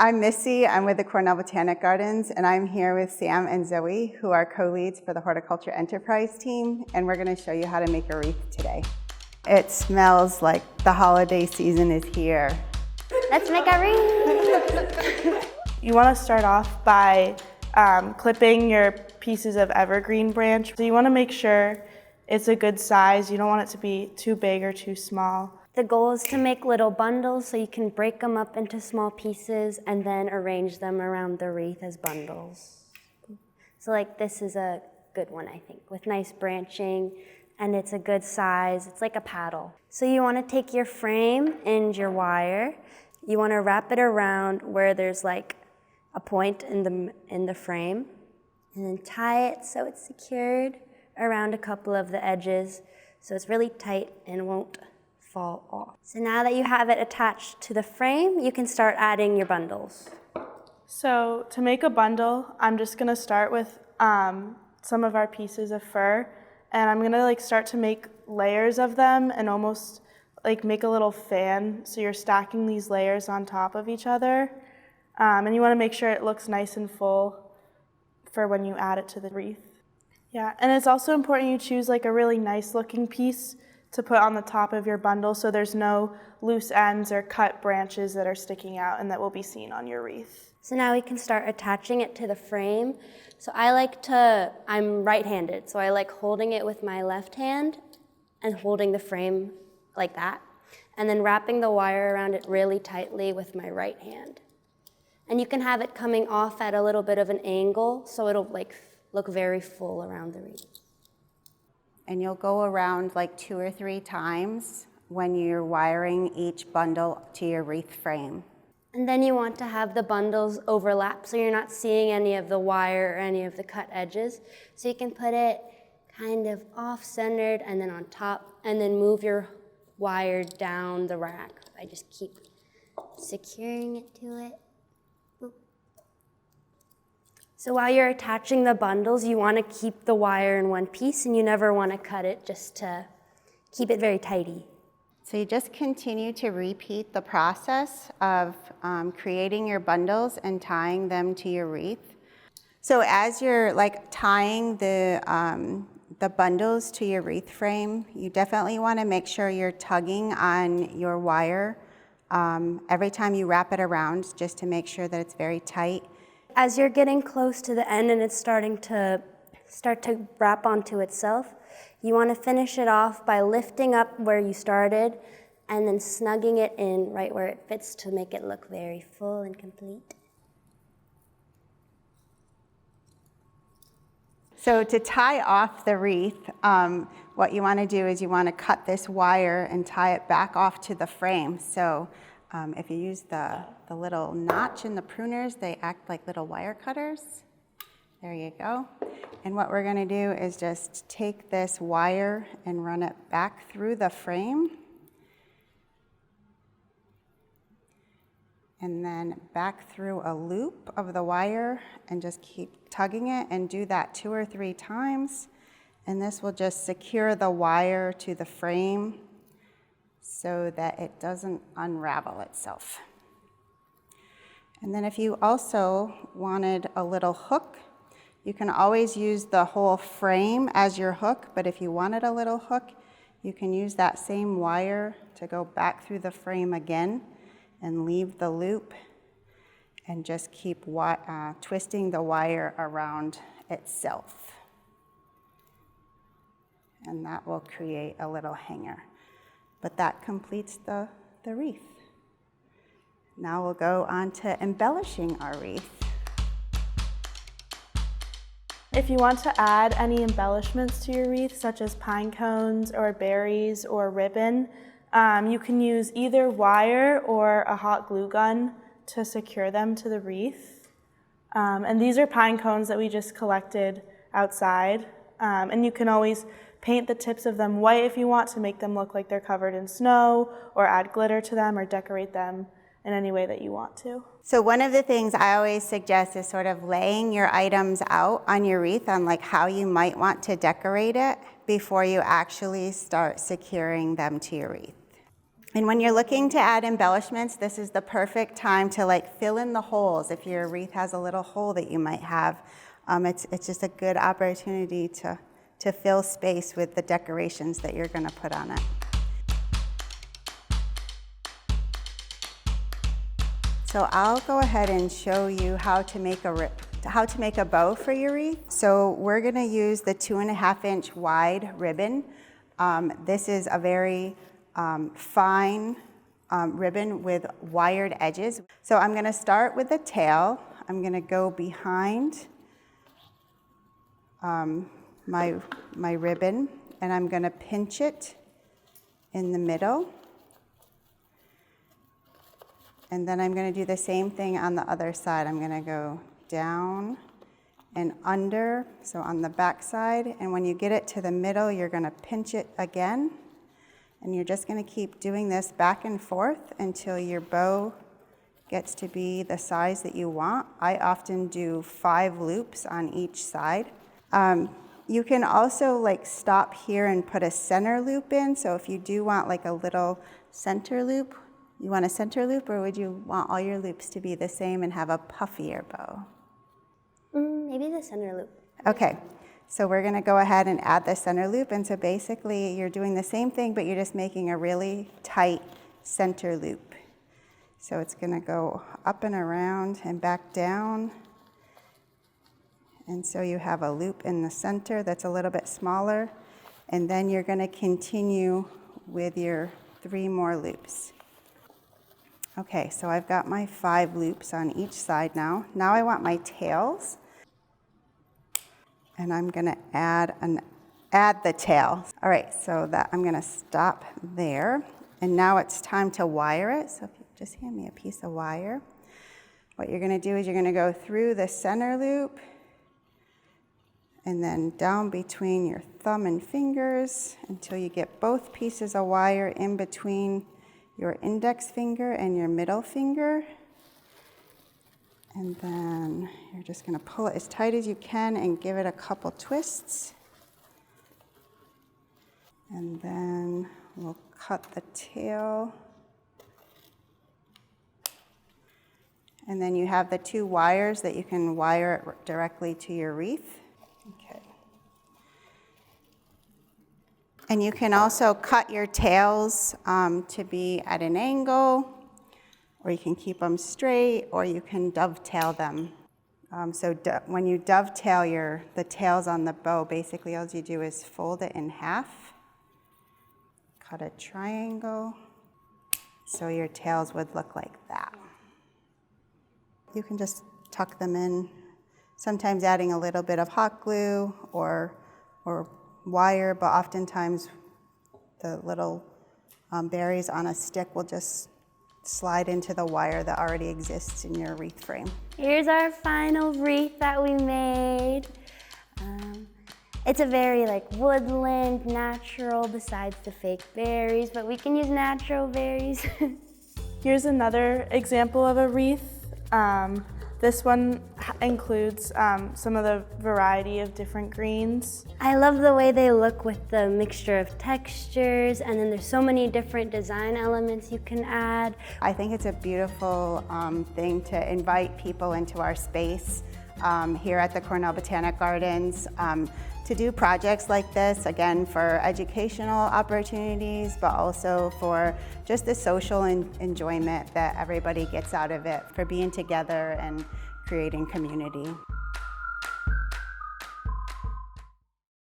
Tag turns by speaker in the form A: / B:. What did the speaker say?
A: I'm Missy, I'm with the Cornell Botanic Gardens, and I'm here with Sam and Zoe, who are co-leads for the Horticulture Enterprise team, and we're gonna show you how to make a wreath today. It smells like the holiday season is here.
B: Let's make a wreath!
C: You wanna start off by clipping your pieces of evergreen branch. So you wanna make sure it's a good size. You don't want it to be too big or too small.
B: The goal is to make little bundles so you can break them up into small pieces and then arrange them around the wreath as bundles. So like this is a good one, I think, with nice branching, and it's a good size. It's like a paddle. So you want to take your frame and your wire. You want to wrap it around where there's like a point in the frame, and then tie it so it's secured around a couple of the edges so it's really tight and won't fall off. So now that you have it attached to the frame, you can start adding your bundles.
C: So to make a bundle, I'm just gonna start with some of our pieces of fir, and I'm gonna start to make layers of them and almost make a little fan. So you're stacking these layers on top of each other, and you wanna make sure it looks nice and full for when you add it to the wreath. Yeah, and it's also important you choose a really nice looking piece to put on the top of your bundle so there's no loose ends or cut branches that are sticking out and that will be seen on your wreath.
B: So now we can start attaching it to the frame. So I'm right-handed, so I like holding it with my left hand and holding the frame like that, and then wrapping the wire around it really tightly with my right hand. And you can have it coming off at a little bit of an angle so it'll look very full around the wreath.
A: And you'll go around 2 or 3 times when you're wiring each bundle to your wreath frame.
B: And then you want to have the bundles overlap so you're not seeing any of the wire or any of the cut edges. So you can put it kind of off-centered and then on top, and then move your wire down the rack. I just keep securing it to it. So while you're attaching the bundles, you want to keep the wire in one piece, and you never want to cut it, just to keep it very tidy.
A: So you just continue to repeat the process of creating your bundles and tying them to your wreath. So as you're tying the bundles to your wreath frame, you definitely want to make sure you're tugging on your wire every time you wrap it around, just to make sure that it's very tight.
B: As you're getting close to the end and it's starting to wrap onto itself, you want to finish it off by lifting up where you started and then snugging it in right where it fits to make it look very full and complete.
A: So to tie off the wreath, what you want to do is you want to cut this wire and tie it back off to the frame. So if you use the little notch in the pruners, they act like little wire cutters. There you go. And what we're gonna do is just take this wire and run it back through the frame. And then back through a loop of the wire and just keep tugging it, and do that 2 or 3 times. And this will just secure the wire to the frame so that it doesn't unravel itself. And then if you also wanted a little hook, you can always use the whole frame as your hook, but if you wanted a little hook, you can use that same wire to go back through the frame again and leave the loop and just keep twisting the wire around itself. And that will create a little hanger. But that completes the wreath. Now we'll go on to embellishing our wreath.
C: If you want to add any embellishments to your wreath, such as pine cones or berries or ribbon, you can use either wire or a hot glue gun to secure them to the wreath. And these are pine cones that we just collected outside. And you can always paint the tips of them white if you want to make them look like they're covered in snow, or add glitter to them, or decorate them in any way that you want to.
A: So one of the things I always suggest is sort of laying your items out on your wreath on how you might want to decorate it before you actually start securing them to your wreath. And when you're looking to add embellishments, this is the perfect time to like fill in the holes. If your wreath has a little hole that you might have, it's just a good opportunity to fill space with the decorations that you're going to put on it. So I'll go ahead and show you how to make a bow for your wreath. So we're going to use the 2.5-inch wide ribbon. This is a very fine ribbon with wired edges. So I'm going to start with the tail. I'm going to go behind my ribbon, and I'm going to pinch it in the middle. And then I'm going to do the same thing on the other side. I'm going to go down and under, so on the back side. And when you get it to the middle, you're going to pinch it again. And you're just going to keep doing this back and forth until your bow gets to be the size that you want. I often do 5 loops on each side. You can also like stop here and put a center loop in. So if you do want like a little center loop, you want a center loop, or would you want all your loops to be the same and have a puffier bow?
B: Maybe the center loop.
A: Okay, so we're going to go ahead and add the center loop. And so basically you're doing the same thing, but you're just making a really tight center loop. So it's going to go up and around and back down. And so you have a loop in the center that's a little bit smaller. And then you're going to continue with your 3 more loops. Okay, so I've got my 5 loops on each side now. Now I want my tails. And I'm going to add the tail. All right, so that I'm going to stop there. And now it's time to wire it. So if you just hand me a piece of wire. What you're going to do is you're going to go through the center loop and then down between your thumb and fingers until you get both pieces of wire in between your index finger and your middle finger. And then you're just going to pull it as tight as you can and give it a couple twists. And then we'll cut the tail. And then you have the 2 wires that you can wire it directly to your wreath. Okay. And you can also cut your tails to be at an angle, or you can keep them straight, or you can dovetail them. When you dovetail the tails on the bow, basically all you do is fold it in half, cut a triangle, so your tails would look like that. You can just tuck them in, sometimes adding a little bit of hot glue or wire, but oftentimes the little berries on a stick will just slide into the wire that already exists in your wreath frame.
B: Here's our final wreath that we made. It's a very like woodland, natural, besides the fake berries, but we can use natural berries.
C: Here's another example of a wreath. This one includes some of the variety of different greens.
B: I love the way they look with the mixture of textures, and then there's so many different design elements you can add.
A: I think it's a beautiful thing to invite people into our space here at the Cornell Botanic Gardens to do projects like this, again, for educational opportunities, but also for just the social enjoyment that everybody gets out of it, for being together and creating community.